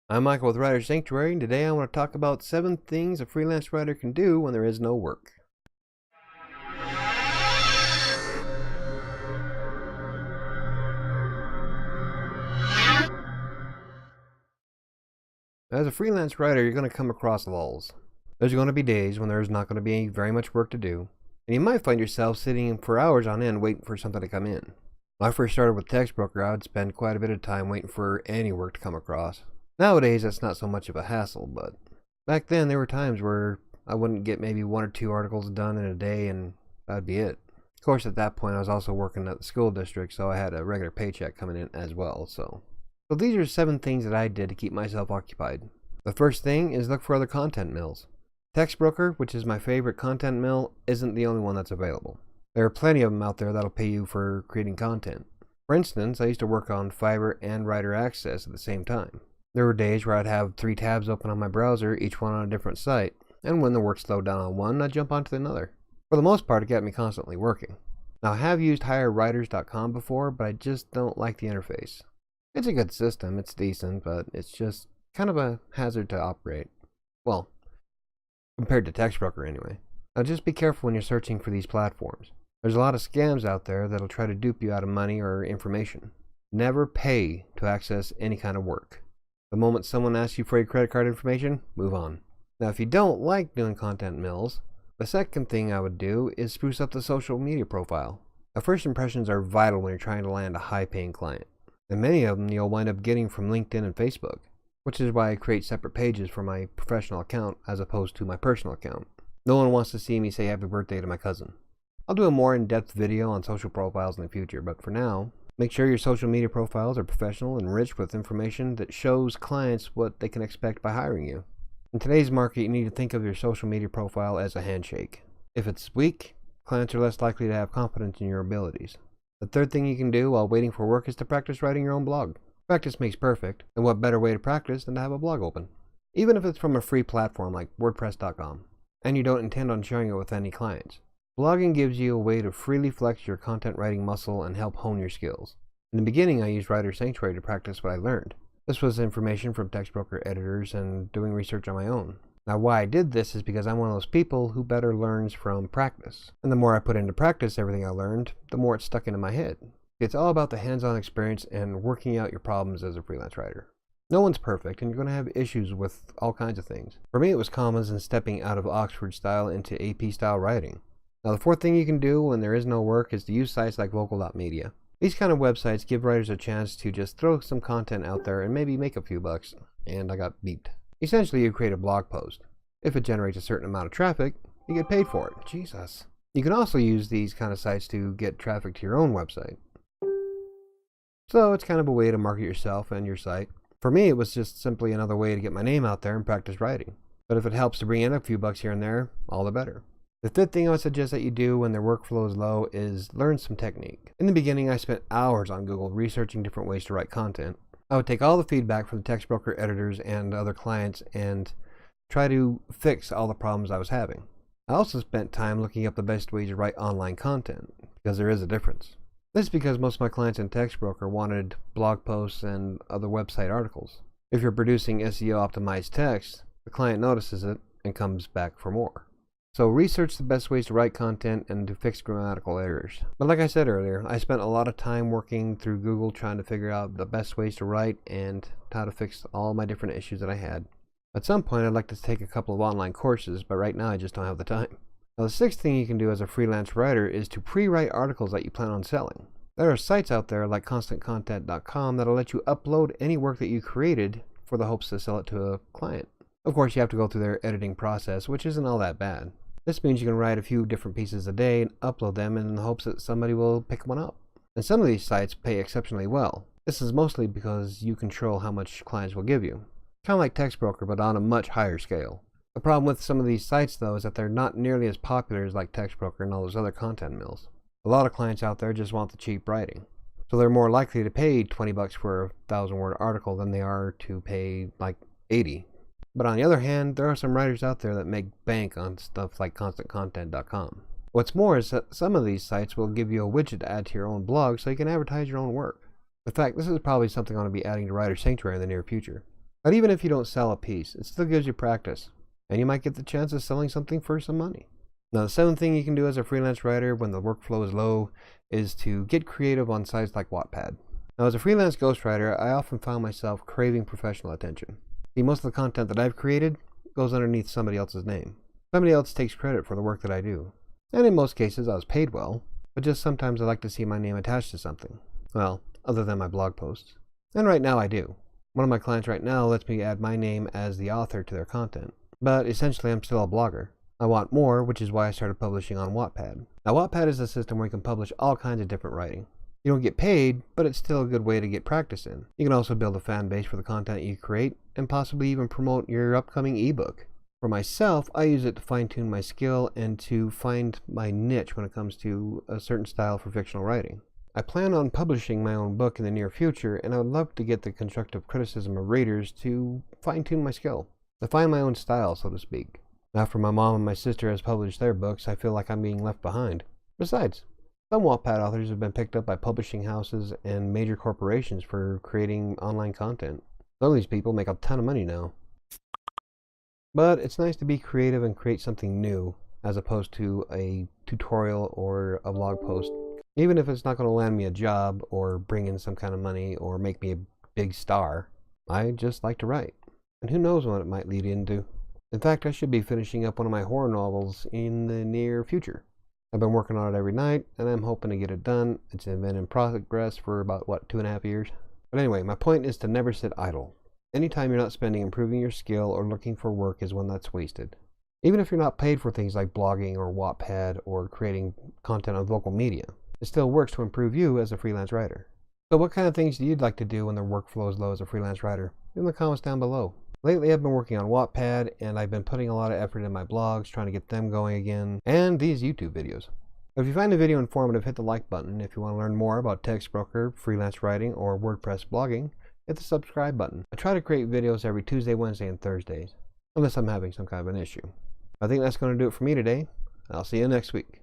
I'm Michael with Writer Sanctuary, and today I want to talk about 7 things a freelance writer can do when there is no work. As a freelance writer, you're going to come across lulls. There's going to be days when there's not going to be very much work to do, and you might find yourself sitting for hours on end waiting for something to come in. When I first started with Textbroker, I would spend quite a bit of time waiting for any work to come across. Nowadays, that's not so much of a hassle, but back then there were times where I wouldn't get maybe 1 or 2 articles done in a day, and that'd be it. Of course, at that point, I was also working at the school district, so I had a regular paycheck coming in as well. So these are 7 things that I did to keep myself occupied. The first thing is look for other content mills. Textbroker, which is my favorite content mill, isn't the only one that's available. There are plenty of them out there that'll pay you for creating content. For instance, I used to work on Fiverr and WriterAccess at the same time. There were days where I'd have 3 tabs open on my browser, each one on a different site, and when the work slowed down on one, I'd jump onto another. For the most part, it kept me constantly working. Now, I have used hirewriters.com before, but I just don't like the interface. It's a good system, it's decent, but it's just kind of a hazard to operate. Well, compared to Textbroker anyway. Now just be careful when you're searching for these platforms. There's a lot of scams out there that'll try to dupe you out of money or information. Never pay to access any kind of work. The moment someone asks you for your credit card information, move on. Now if you don't like doing content mills, the second thing I would do is spruce up the social media profile. Now first impressions are vital when you're trying to land a high-paying client. And many of them you'll wind up getting from LinkedIn and Facebook, which is why I create separate pages for my professional account as opposed to my personal account. No one wants to see me say happy birthday to my cousin. I'll do a more in-depth video on social profiles in the future, but for now, make sure your social media profiles are professional and rich with information that shows clients what they can expect by hiring you. In today's market, you need to think of your social media profile as a handshake. If it's weak, clients are less likely to have confidence in your abilities. The third thing you can do while waiting for work is to practice writing your own blog. Practice makes perfect, and what better way to practice than to have a blog open? Even if it's from a free platform like WordPress.com, and you don't intend on sharing it with any clients. Blogging gives you a way to freely flex your content writing muscle and help hone your skills. In the beginning, I used Writer Sanctuary to practice what I learned. This was information from Textbroker editors and doing research on my own. Now why I did this is because I'm one of those people who better learns from practice. And the more I put into practice everything I learned, the more it stuck into my head. It's all about the hands-on experience and working out your problems as a freelance writer. No one's perfect, and you're going to have issues with all kinds of things. For me, it was commas and stepping out of Oxford style into AP style writing. Now, the fourth thing you can do when there is no work is to use sites like vocal.media. These kind of websites give writers a chance to just throw some content out there and maybe make a few bucks, and I got beat. Essentially, you create a blog post. If it generates a certain amount of traffic, you get paid for it. Jesus. You can also use these kind of sites to get traffic to your own website. So it's kind of a way to market yourself and your site. For me, it was just simply another way to get my name out there and practice writing. But if it helps to bring in a few bucks here and there, all the better. The fifth thing I would suggest that you do when their workflow is low is learn some technique. In the beginning, I spent hours on Google researching different ways to write content. I would take all the feedback from the Textbroker editors and other clients and try to fix all the problems I was having. I also spent time looking up the best ways to write online content, because there is a difference. This is because most of my clients in Textbroker wanted blog posts and other website articles. If you're producing SEO optimized text, the client notices it and comes back for more. So research the best ways to write content and to fix grammatical errors. But like I said earlier, I spent a lot of time working through Google trying to figure out the best ways to write and how to fix all my different issues that I had. At some point I'd like to take a couple of online courses, but right now I just don't have the time. Now the sixth thing you can do as a freelance writer is to pre-write articles that you plan on selling. There are sites out there like constantcontent.com that'll let you upload any work that you created for the hopes to sell it to a client. Of course you have to go through their editing process, which isn't all that bad. This means you can write a few different pieces a day and upload them in the hopes that somebody will pick one up. And some of these sites pay exceptionally well. This is mostly because you control how much clients will give you. Kind of like Textbroker, but on a much higher scale. The problem with some of these sites though is that they're not nearly as popular as like Textbroker and all those other content mills. A lot of clients out there just want the cheap writing. So they're more likely to pay 20 bucks for a 1,000-word article than they are to pay like 80. But on the other hand, there are some writers out there that make bank on stuff like constantcontent.com. What's more is that some of these sites will give you a widget to add to your own blog so you can advertise your own work. In fact, this is probably something I'm going to be adding to Writer Sanctuary in the near future. But even if you don't sell a piece, it still gives you practice, and you might get the chance of selling something for some money. Now, the seventh thing you can do as a freelance writer when the workflow is low is to get creative on sites like Wattpad. Now, as a freelance ghostwriter, I often found myself craving professional attention. See, most of the content that I've created goes underneath somebody else's name. Somebody else takes credit for the work that I do. And in most cases, I was paid well, but just sometimes I like to see my name attached to something. Well, other than my blog posts. And right now I do. One of my clients right now lets me add my name as the author to their content. But essentially, I'm still a blogger. I want more, which is why I started publishing on Wattpad. Now, Wattpad is a system where you can publish all kinds of different writing. You don't get paid, but it's still a good way to get practice in. You can also build a fan base for the content you create, and possibly even promote your upcoming ebook. For myself, I use it to fine-tune my skill and to find my niche when it comes to a certain style for fictional writing. I plan on publishing my own book in the near future, and I would love to get the constructive criticism of readers to fine-tune my skill, to find my own style, so to speak. After my mom and my sister has published their books, I feel like I'm being left behind. Besides, some Wattpad authors have been picked up by publishing houses and major corporations for creating online content. Some of these people make a ton of money now. But it's nice to be creative and create something new, as opposed to a tutorial or a blog post. Even if it's not going to land me a job or bring in some kind of money or make me a big star, I just like to write. And who knows what it might lead into. In fact, I should be finishing up one of my horror novels in the near future. I've been working on it every night, and I'm hoping to get it done. It's been in progress for about, 2.5 years? But anyway, my point is to never sit idle. Anytime you're not spending improving your skill or looking for work is when that's wasted. Even if you're not paid for things like blogging or Wattpad or creating content on local media, it still works to improve you as a freelance writer. So what kind of things do you like to do when the workflow is low as a freelance writer? In the comments down below. Lately I've been working on Wattpad, and I've been putting a lot of effort in my blogs, trying to get them going again, and these YouTube videos. If you find the video informative, hit the like button. If you want to learn more about Textbroker, freelance writing, or WordPress blogging, hit the subscribe button. I try to create videos every Tuesday, Wednesday, and Thursdays, unless I'm having some kind of an issue. I think that's going to do it for me today. I'll see you next week.